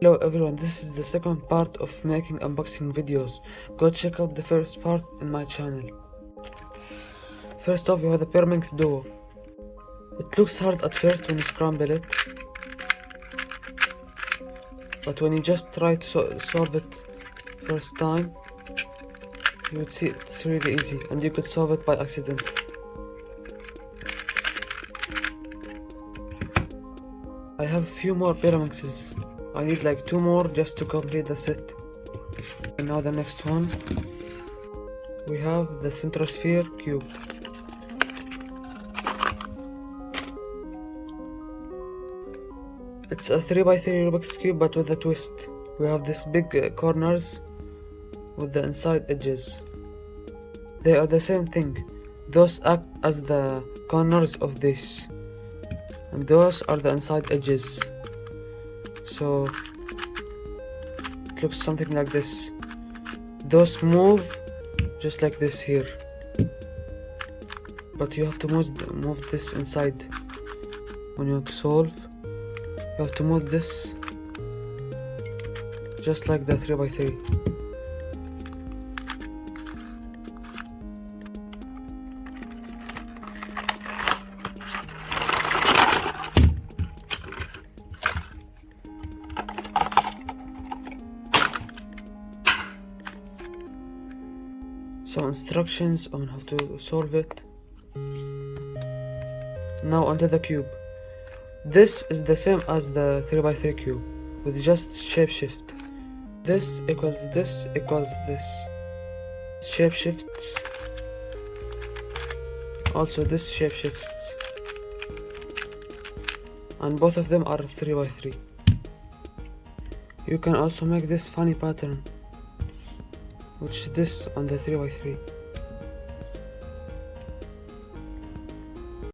Hello everyone, this is the second part of making unboxing videos. Go check out the first part in my channel. First off, you have the Pyraminx Duo. It looks hard at first when you scramble it, but when you just try to solve it first time, you would see it's really easy and you could solve it by accident. I have a few more Pyraminxes. I need like 2 more just to complete the set. And now the next one, we have the Centrosphere Cube. It's a 3x3 Rubik's Cube but with a twist. We have these big corners with the inside edges. They are the same thing. Those act as the corners of this, and those are the inside edges. So it looks something like this. Those move just like this here, but you have to move this inside. When you want to solve, you have to move this just like the 3x3. So instructions on how to solve it. Now onto the cube. This is the same as the 3x3 cube, with just shapeshift. This equals this equals this. Shapeshifts. Also this shapeshifts. And both of them are 3x3. You can also make this funny pattern, which is this on the 3x3.